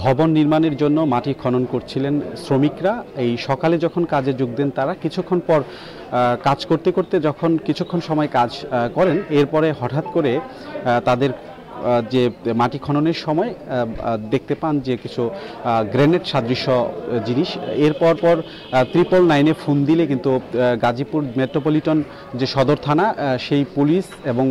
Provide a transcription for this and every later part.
ভবন নির্মাণের জন্য মাটি খনন করছিলেন শ্রমিকরা। এই সকালে যখন কাজে যোগ দেন তারা, কিছুক্ষণ পর কাজ করতে করতে যখন কিছুক্ষণ সময় কাজ করেন, এরপরে হঠাৎ করে তাদের যে মাটি খননের সময় দেখতে পান যে কিছু গ্রেনেড সাদৃশ্য জিনিস। এরপর 999-এ ফোন দিলে কিন্তু গাজীপুর মেট্রোপলিটন যে সদর থানা, সেই পুলিশ এবং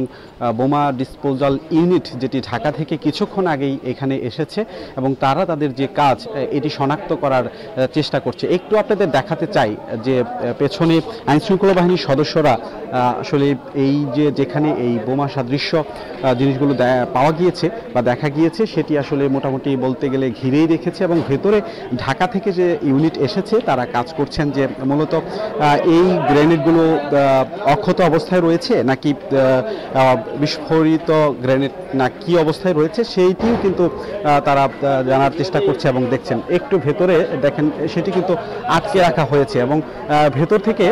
বোমা ডিসপোজাল ইউনিট যেটি ঢাকা থেকে কিছুক্ষণ আগেই এখানে এসেছে এবং তারা তাদের যে কাজ এটি শনাক্ত করার চেষ্টা করছে। একটু আপনাদের দেখাতে চাই যে পেছনে আইনশৃঙ্খলা বাহিনীর সদস্যরা আসলে এই যে যেখানে এই বোমা সাদৃশ্য জিনিসগুলো পাওয়া গিয়েছে বা দেখা গিয়েছে, সেটি আসলে মোটামুটি বলতে গেলে ঘিরেই রেখেছে এবং ভেতরে ঢাকা থেকে যে ইউনিট এসেছে তারা কাজ করছেন যে মূলত এই গ্রেনেডগুলো অক্ষত অবস্থায় রয়েছে নাকি বিস্ফোরিত গ্রেনেড না কি অবস্থায় রয়েছে সেইটিও কিন্তু তারা জানার চেষ্টা করছে এবং দেখছেন। একটু ভেতরে দেখেন সেটি কিন্তু আটকে রাখা হয়েছে এবং ভেতর থেকে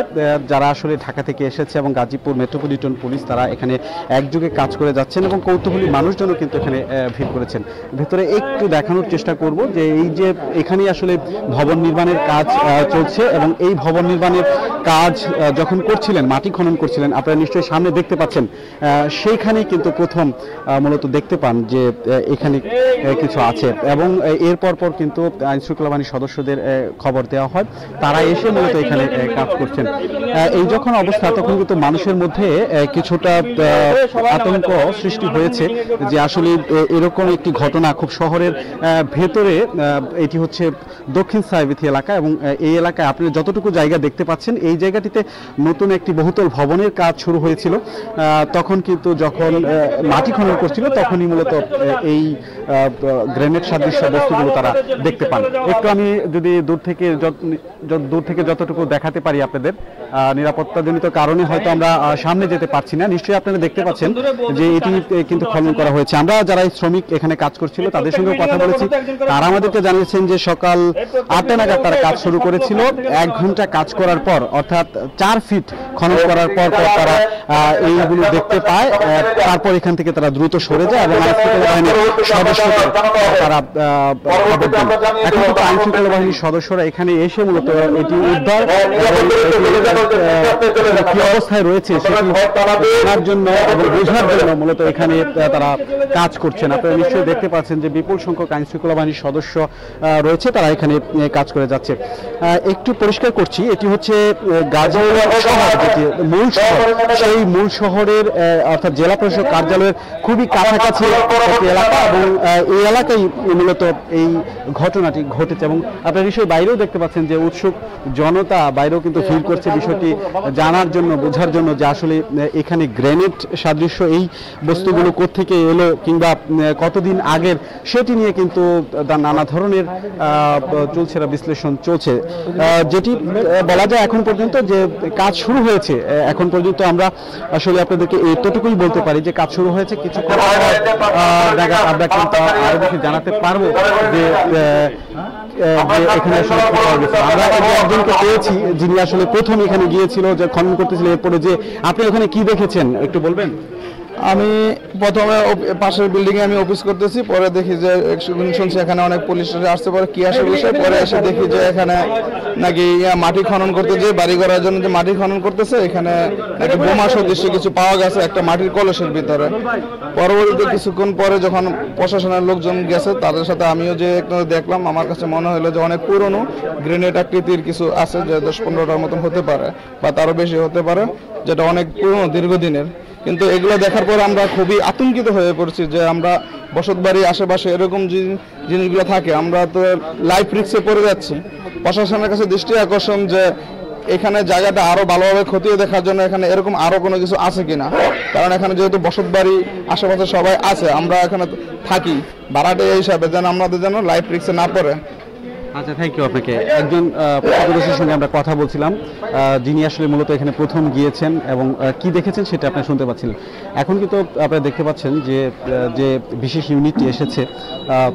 যারা আসলে ঢাকা থেকে এসেছে এবং গাজীপুর মেট্রোপলিটন পুলিশ তারা এখানে একযোগে কাজ করে যাচ্ছেন এবং কৌতূহলী মানুষজনও কিন্তু এখানে ভিড় করেছেন। ভেতরে একটু দেখানোর চেষ্টা করব যে এই যে এখানে আসলে ভবন নির্মাণের কাজ চলছে এবং এই ভবন নির্মাণের কাজ যখন করছিলেন, মাটি খনন করছিলেন, আপনারা নিশ্চয়ই সামনে দেখতে পাচ্ছেন, সেইখানেই কিন্তু প্রথম মূলত দেখতে পান যে এখানে কিছু আছে এবং এরপর কিন্তু আইনশৃঙ্খলা বাহিনীর সদস্যদের খবর দেওয়া হয়, তারা এসে মূলত এখানে কাজ করছেন। এই যখন অবস্থা তখন কিন্তু মানুষের মধ্যে কিছুটা আতঙ্ক সৃষ্টি হয়েছে যে আসলে এরকম একটি ঘটনা খুব শহরের ভেতরে, এটি হচ্ছে দক্ষিণ সাহেবিথি এলাকা এবং এই এলাকায় আপনি যতটুকু জায়গা দেখতে পাচ্ছেন এই জায়গাটিতে নতুন একটি বহুতল ভবনের কাজ শুরু হয়েছিল। তখন কিন্তু যখন মাটি খনন করছিল তখনই মূলত এই গ্রেনেড সাদৃশ্য বস্তুগুলো তারা দেখতে পান। একটু আমি যদি দূর থেকে যতটুকু দেখাতে পারি আপনাদের, নিরাপত্তাজনিত কারণে হয়তো আমরা সামনে যেতে পারছি না। নিশ্চয়ই আপনারা দেখতে পাচ্ছেন যে এটি কিন্তু খনন করা হয়েছে। আমরা যারা শ্রমিক এখানে কাজ করছিল তাদের সঙ্গে কথা বলেছি, তারা আমাদেরকে জানিয়েছেন যে সকাল 8টা নাগাদ তারা কাজ শুরু করেছিল। 1 ঘন্টা কাজ করার পর, অর্থাৎ 4 ফিট খনন করার পর তারা এইগুলো দেখতে পায়। তারপর এখান থেকে তারা দ্রুত সরে যায় এবং আইনশৃঙ্খলা বাহিনীর সদস্যরা তারা এখন কিন্তু আইনশৃঙ্খলা বাহিনীর সদস্যরা এখানে এসে মূলত এটি উদ্ধার কি অবস্থায় রয়েছে সেটার জন্য এবং বোঝার জন্য মূলত এখানে তারা কাজ করছেন। আপনারা নিশ্চয়ই দেখতে পাচ্ছেন যে বিপুল সংখ্যক আইনশৃঙ্খলা বাহিনীর সদস্য রয়েছে, তারা এখানে কাজ করে যাচ্ছে। একটু পরিষ্কার করছি, এটি হচ্ছে গাজীপুর শহর, যেটি মূল শহর, সেই মূল শহরের অর্থাৎ জেলা প্রশাসক কার্যালয়ের খুবই কাছাকাছি একটি এলাকা এবং এই এলাকায় মূলত এই ঘটনাটি ঘটেছে এবং আপনারা নিশ্চয়ই বাইরেও দেখতে পাচ্ছেন যে উৎসুক জনতা বাইরেও কিন্তু ভিড় করছে বিষয়টি জানার জন্য, বোঝার জন্য যে আসলে এখানে গ্রেনেড সাদৃশ্য এই বস্তুগুলো কোত্থেকে এলো কিংবা কতদিন আগের সেটি নিয়ে কিন্তু নানা ধরনের বিশ্লেষণ চলছে। যেটি বলা যায় এখন পর্যন্ত যে কাজ শুরু হয়েছে, এখন পর্যন্ত আমরা আসলে আপনাদেরকে এতটুকুই বলতে পারি যে কাজ শুরু হয়েছে। কিছুক্ষণ আমরা কিন্তু আরো বেশি জানাতে পারবো যে এখানে আসলে আমরা একজনকে পেয়েছি যিনি আসলে প্রথম এখানে গিয়েছিল, যে খনন করতেছিল। এরপরে যে আপনি ওখানে কি দেখেছেন একটু বলবেন? আমি প্রথমে পাশের বিল্ডিং এ আমি অফিস করতেছি, পরে দেখি যে শুনছি এখানে অনেক পুলিশ আসতে পারে কি আসে বিষয়, পরে এসে দেখি যে এখানে নাকি মাটি খনন করতে যে বাড়ি করার জন্য যে মাটি খনন করতেছে, এখানে নাকি বোমা সদৃশ্য কিছু পাওয়া গেছে একটা মাটির কলসের ভিতরে। পরবর্তীতে কিছুক্ষণ পরে যখন প্রশাসনের লোকজন গেছে তাদের সাথে আমিও যে দেখলাম, আমার কাছে মনে হলো যে অনেক পুরনো গ্রেনেড আকৃতির কিছু আছে, যে 10-15টার মতন হতে পারে বা তারও বেশি হতে পারে, যেটা অনেক পুরনো দীর্ঘদিনের। কিন্তু এগুলো দেখার পর আমরা খুবই আতঙ্কিত হয়ে পড়ছি যে আমরা বসতবাড়ির আশেপাশে এরকম জিনিসগুলো থাকে, আমরা তো লাইফ রিস্কে পড়ে যাচ্ছি। প্রশাসনের কাছে দৃষ্টি আকর্ষণ যে এখানে জায়গাটা আরো ভালোভাবে খতিয়ে দেখার জন্য এখানে এরকম আরো কোনো কিছু আছে কিনা, কারণ এখানে যেহেতু বসতবাড়ি আশেপাশে সবাই আছে, আমরা এখানে থাকি ভাড়াটে হিসাবে, যেন আমাদের যেন লাইফ রিস্কে না পড়ে। আচ্ছা, থ্যাংক ইউ আপনাকে। একজন প্রত্যক্ষদর্শীর সঙ্গে আমরা কথা বলছিলাম, যিনি আসলে মূলত এখানে প্রথম গিয়েছেন এবং কি দেখেছেন সেটা আপনি শুনতে পাচ্ছিলেন। এখন কিন্তু আপনারা দেখতে পাচ্ছেন যে যে বিশেষ ইউনিটটি এসেছে,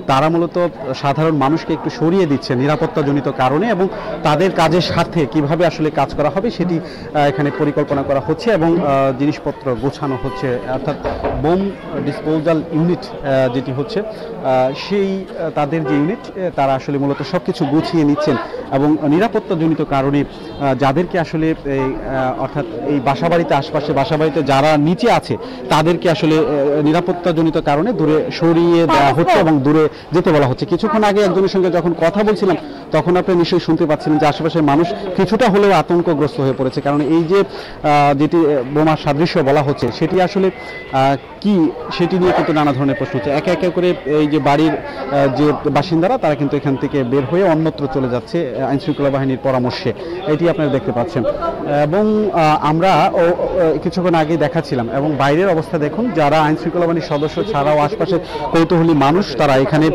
তারা মূলত সাধারণ মানুষকে একটু সরিয়ে দিচ্ছে নিরাপত্তাজনিত কারণে, এবং তাদের কাজের সাথে কিভাবে আসলে কাজ করা হবে সেটি এখানে পরিকল্পনা করা হচ্ছে এবং জিনিসপত্র গোছানো হচ্ছে। অর্থাৎ বোম ডিসপোজাল ইউনিট যেটি হচ্ছে, সেই তাদের যে ইউনিট, তারা আসলে মূলত সব কিছু গুছিয়ে নিচ্ছেন এবং নিরাপত্তাজনিত কারণে যাদেরকে আসলে অর্থাৎ এই বাসাবাড়িতে আশপাশে বাসাবাড়িতে যারা নিচে আছে তাদেরকে আসলে নিরাপত্তাজনিত কারণে দূরে সরিয়ে দেওয়া হচ্ছে এবং দূরে যেতে বলা হচ্ছে। কিছুক্ষণ আগে একজনের সঙ্গে যখন কথা বলছিলাম তখন আপনি নিশ্চয়ই শুনতে পাচ্ছিলেন যে আশেপাশের মানুষ কিছুটা হলেও আতঙ্কগ্রস্ত হয়ে পড়েছে, কারণ এই যে যেটি বোমার সাদৃশ্য বলা হচ্ছে সেটি আসলে কি সেটি নিয়ে কিন্তু নানা ধরনের প্রশ্ন হচ্ছে। একে একে করে এই যে বাড়ির যে বাসিন্দারা তারা কিন্তু এখান থেকে বের হয়ে অন্যত্র চলে যাচ্ছে আইনশৃঙ্খলা বাহিনীর পরামর্শে, এটি আপনারা দেখতে পাচ্ছেন। এবং আমরা কিছুক্ষণ আগে দেখাচ্ছিলাম এবং বাইরের অবস্থা দেখুন, যারা আইনশৃঙ্খলা বাহিনীর সদস্য ছাড়াও আশপাশে কৌতূহলী মানুষ তারা এখানে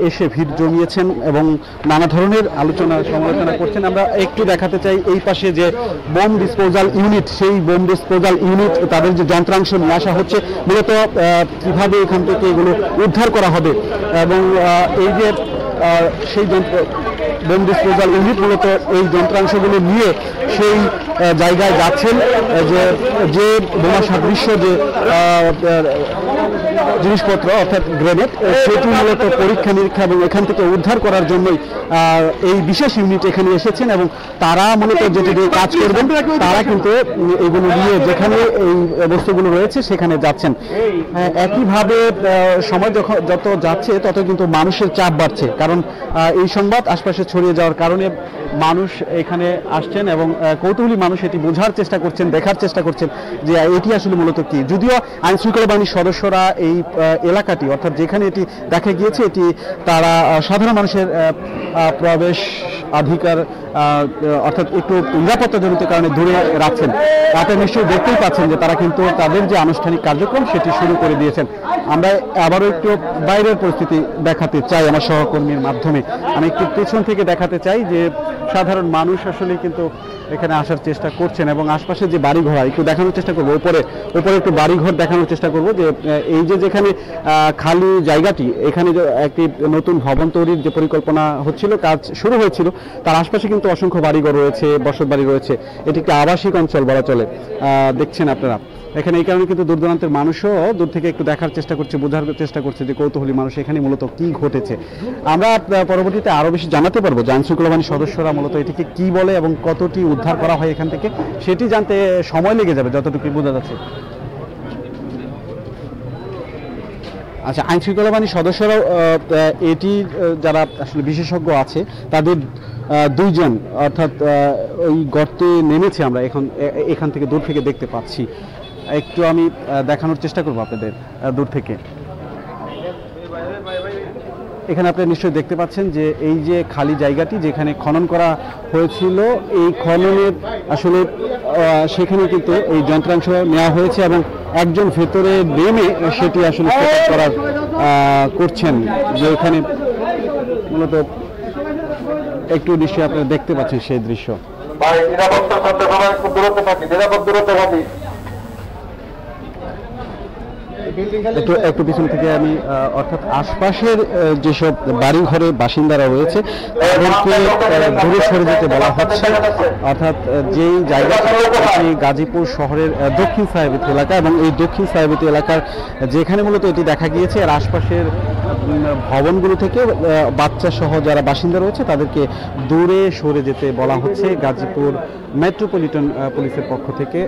এসে ভিড় জমিয়েছেন এবং নানা ধরনের আলোচনা সমালোচনা করছেন। আমরা একটু দেখাতে চাই এই পাশে যে বোম ডিসপোজাল ইউনিট, সেই বোম ডিসপোজাল ইউনিট তাদের যে যন্ত্রাংশ নিয়ে আসা হচ্ছে, মূলত কিভাবে এখান থেকে এগুলো উদ্ধার করা হবে এবং এই যে সেই বোম ডিসপোজাল ইউনিট মূলত এই যন্ত্রাংশগুলো নিয়ে সেই জায়গায় যাচ্ছেন যে বোমা সাদৃশ্য যে জিনিসপত্র অর্থাৎ গ্রেনেড, সেটি মূলত পরীক্ষা নিরীক্ষা এবং এখান থেকে উদ্ধার করার জন্যই এই বিশেষ ইউনিট এখানে এসেছেন এবং তারা মূলত যেটি দিয়ে কাজ করবেন তারা কিন্তু এগুলো নিয়ে যেখানে এই বস্তুগুলো রয়েছে সেখানে যাচ্ছেন। একইভাবে সময় যত যাচ্ছে তত কিন্তু মানুষের চাপ বাড়ছে, কারণ এই সংবাদ আশপাশে ছড়িয়ে যাওয়ার কারণে মানুষ এখানে আসছেন এবং কৌতূহলী মানুষ এটি বোঝার চেষ্টা করছেন, দেখার চেষ্টা করছেন যে এটি আসলে মূলত কি। যদিও আইনশৃঙ্খলা বাহিনীর সদস্যরা এই এলাকাটি অর্থাৎ যেখানে এটি দেখা গিয়েছে এটি তারা সাধারণ মানুষের প্রবেশ অধিকার অর্থাৎ একটু নিরাপত্তাজনিত কারণে দূরে রাখছেন। আপনারা নিশ্চয়ই দেখতেই পাচ্ছেন যে তারা কিন্তু তাদের যে আনুষ্ঠানিক কার্যক্রম সেটি শুরু করে দিয়েছেন। আমরা আবারও একটু বাইরের পরিস্থিতি দেখাতে চাই আমার সহকর্মীর মাধ্যমে। আমি একটু পেছন থেকে দেখাতে চাই যে সাধারণ মানুষ আসলে কিন্তু এখানে আসার চেষ্টা করছেন এবং আশপাশে যে বাড়িঘর একটু দেখানোর চেষ্টা করবো, উপরে একটু বাড়িঘর দেখানোর চেষ্টা করব যে এই যে যেখানে খালি জায়গাটি, এখানে যে একটি নতুন ভবন তৈরির যে পরিকল্পনা হচ্ছিল, কাজ শুরু হয়েছিল, তার আশপাশে কিন্তু অসংখ্য বাড়িঘর রয়েছে, বসত বাড়ি রয়েছে। এটি একটি আবাসিক অঞ্চল বলা চলে, দেখছেন আপনারা এখানে। এই কারণে কিন্তু দূর দূরান্তের মানুষও দূর থেকে একটু দেখার চেষ্টা করছে, বোঝার চেষ্টা করছে যে কৌতূহলী মানুষ এখানে মূলত কি ঘটেছে। আমরা পরবর্তীতে আরও বেশি জানাতে পারবো যে আইনশৃঙ্খলা বাহিনীর সদস্যরা মূলত এটিকে কি বলে এবং কতটি উদ্ধার করা হয় এখান থেকে, সেটি জানতে সময় লেগে যাবে যতটুকু বোঝা যাচ্ছে। আচ্ছা, আইনশৃঙ্খলা বাহিনীর সদস্যরাও এটি যারা আসলে বিশেষজ্ঞ আছে তাদের দুইজন অর্থাৎ ওই গর্তে নেমেছে, আমরা এখান থেকে দূর থেকে দেখতে পাচ্ছি। একটু আমি দেখানোর চেষ্টা করবো আপনাদের দূর থেকে। এখানে আপনি নিশ্চয়ই দেখতে পাচ্ছেন যে এই যে খালি জায়গাটি যেখানে খনন করা হয়েছিল, এই খননের আসলে সেখানে কিন্তু এই যন্ত্রাংশ নেওয়া হয়েছে এবং একজন ভেতরে নেমে সেটি আসলে করার করছেন, যে এখানে মূলত একটু নিশ্চয়ই আপনারা দেখতে পাচ্ছেন সেই দৃশ্য। একটু পিছন থেকে আমি অর্থাৎ আশপাশের যেসব বাড়ি ঘরে বাসিন্দারা রয়েছে তাদেরকে দূরে সরে যেতে বলা হচ্ছে। অর্থাৎ যেই জায়গাটা গাজীপুর শহরের দক্ষিণ সাহেবিত এলাকা এবং এই দক্ষিণ সাহেবিত এলাকার যেখানে মূলত এটি দেখা গিয়েছে, আর আশপাশের ভবনগুলো থেকে বাচ্চা সহ যারা বাসিন্দা রয়েছে তাদেরকে দূরে সরে যেতে বলা হচ্ছে গাজীপুর মেট্রোপলিটন পুলিশের পক্ষ থেকে।